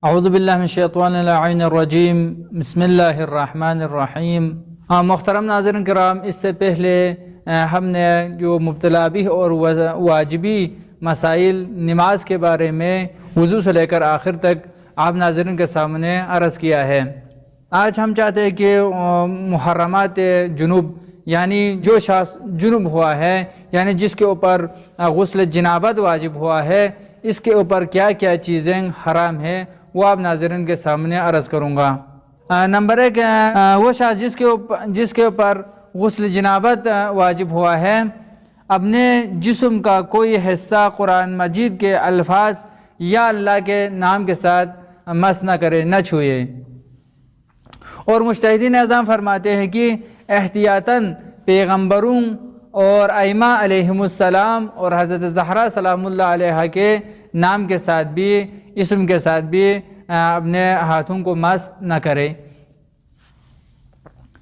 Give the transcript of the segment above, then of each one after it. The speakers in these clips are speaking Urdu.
اعوذ باللہ من الشیطان اللعین الرجیم بسم اللہ الرحمن الرحیم۔ محترم ناظرین کرام، اس سے پہلے ہم نے جو مبتلا بھی اور واجبی مسائل نماز کے بارے میں وضو سے لے کر آخر تک آپ ناظرین کے سامنے عرض کیا ہے۔ آج ہم چاہتے ہیں کہ محرمات جنوب، یعنی جو شخص جنوب ہوا ہے، یعنی جس کے اوپر غسل جنابت واجب ہوا ہے، اس کے اوپر کیا کیا چیزیں حرام ہیں وہ آپ ناظرین کے سامنے عرض کروں گا۔ نمبر 1، وہ شخص جس کے اوپر غسل جنابت واجب ہوا ہے، اپنے جسم کا کوئی حصہ قرآن مجید کے الفاظ یا اللہ کے نام کے ساتھ مس نہ کرے، نہ چھوئے۔ اور مجتہدین اعظام فرماتے ہیں کہ احتیاطاً پیغمبروں اور ائمہ علیہم السلام اور حضرت زہرا سلام اللہ علیہ کے نام کے ساتھ بھی، اسم کے ساتھ بھی اپنے ہاتھوں کو مس نہ کرے۔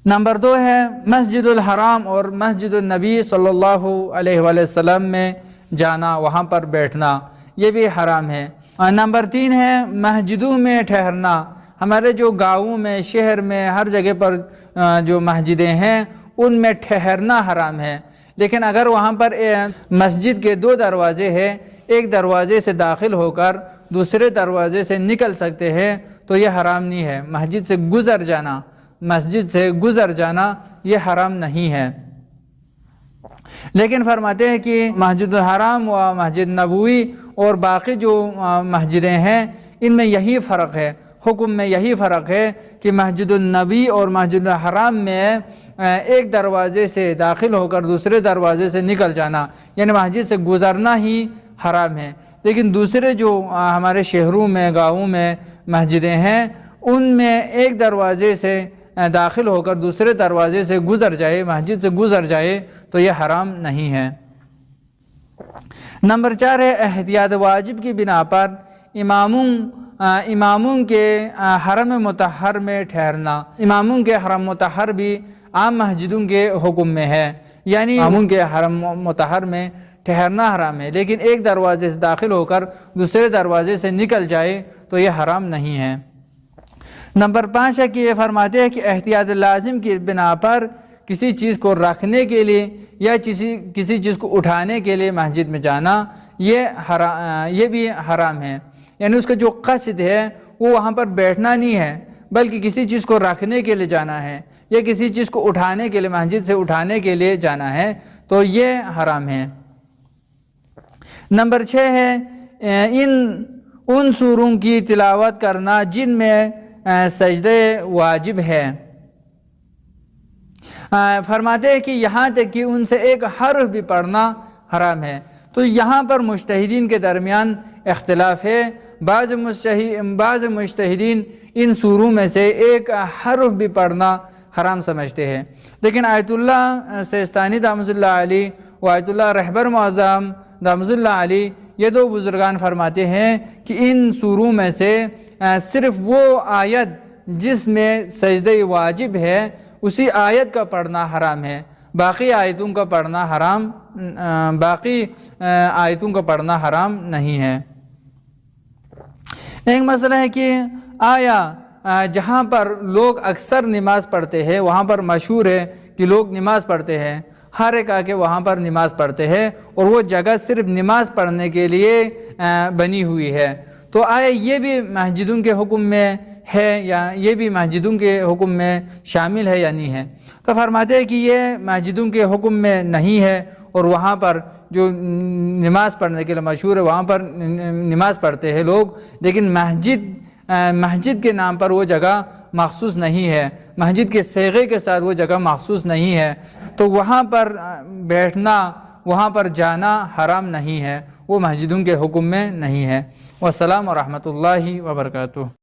نمبر 2 ہے مسجد الحرام اور مسجد النبی صلی اللہ علیہ وآلہ وسلم میں جانا، وہاں پر بیٹھنا، یہ بھی حرام ہے۔ نمبر 3 ہے مسجدوں میں ٹھہرنا۔ ہمارے جو گاؤں میں، شہر میں، ہر جگہ پر جو مسجدیں ہیں ان میں ٹھہرنا حرام ہے، لیکن اگر وہاں پر مسجد کے 2 دروازے ہیں، ایک دروازے سے داخل ہو کر دوسرے دروازے سے نکل سکتے ہیں تو یہ حرام نہیں ہے۔ مسجد سے گزر جانا یہ حرام نہیں ہے۔ لیکن فرماتے ہیں کہ مسجد الحرام و مسجد نبوی اور باقی جو مسجدیں ہیں ان میں یہی فرق ہے، حکم میں یہی فرق ہے کہ مسجد النبی اور مسجد الحرام میں ایک دروازے سے داخل ہو کر دوسرے دروازے سے نکل جانا، یعنی مسجد سے گزرنا ہی حرام ہے۔ لیکن دوسرے جو ہمارے شہروں میں، گاؤں میں مسجدیں ہیں ان میں ایک دروازے سے داخل ہو کر دوسرے دروازے سے گزر جائے، مسجد سے گزر جائے تو یہ حرام نہیں ہے۔ نمبر 4 ہے احتیاط واجب کی بنا پر اماموں کے حرم مطہر میں ٹھہرنا۔ اماموں کے حرم مطہر بھی عام مسجدوں کے حکم میں ہے، یعنی اماموں کے حرم مطہر میں ٹھہرنا حرام ہے، لیکن ایک دروازے سے داخل ہو کر دوسرے دروازے سے نکل جائے تو یہ حرام نہیں ہے۔ نمبر 5 ہے کہ یہ فرماتے ہیں کہ احتیاط لازم کی بنا پر کسی چیز کو رکھنے کے لیے یا کسی چیز کو اٹھانے کے لیے مسجد میں جانا یہ بھی حرام ہے، یعنی اس کا جو قصد ہے وہ وہاں پر بیٹھنا نہیں ہے بلکہ کسی چیز کو رکھنے کے لیے جانا ہے یا کسی چیز کو اٹھانے کے لیے، مسجد سے اٹھانے کے لیے جانا ہے تو یہ حرام ہے۔ نمبر 6 ہے ان سوروں کی تلاوت کرنا جن میں سجدے واجب ہے۔ فرماتے ہیں کہ یہاں تک کہ ان سے ایک حرف بھی پڑھنا حرام ہے۔ تو یہاں پر مجتہدین کے درمیان اختلاف ہے۔ بعض مجتہدین ان سوروں میں سے ایک حرف بھی پڑھنا حرام سمجھتے ہیں، لیکن آیت اللہ سیستانی دامت اللہ علیہ و آیت اللہ رہبر معظم دامت اللہ علیہ، یہ 2 بزرگان فرماتے ہیں کہ ان سوروں میں سے صرف وہ آیت جس میں سجدہ واجب ہے اسی آیت کا پڑھنا حرام ہے، باقی آیتوں کا پڑھنا حرام نہیں ہے۔ ایک مسئلہ ہے کہ آیا جہاں پر لوگ اکثر نماز پڑھتے ہیں، وہاں پر مشہور ہے کہ لوگ نماز پڑھتے ہیں، ہر ایک آ کے وہاں پر نماز پڑھتے ہیں اور وہ جگہ صرف نماز پڑھنے کے لیے بنی ہوئی ہے، تو آیا یہ بھی مسجدوں کے حکم میں ہے یا یہ بھی مسجدوں کے حکم میں شامل ہے یا نہیں ہے؟ تو فرماتے ہیں کہ یہ مسجدوں کے حکم میں نہیں ہے، اور وہاں پر جو نماز پڑھنے کے لیے مشہور ہے وہاں پر نماز پڑھتے ہیں لوگ، لیکن مسجد کے نام پر وہ جگہ مخصوص نہیں ہے، مسجد کے صیغے کے ساتھ وہ جگہ مخصوص نہیں ہے، تو وہاں پر بیٹھنا، وہاں پر جانا حرام نہیں ہے، وہ مسجدوں کے حکم میں نہیں ہے۔ والسلام ورحمۃ اللہ وبرکاتہ۔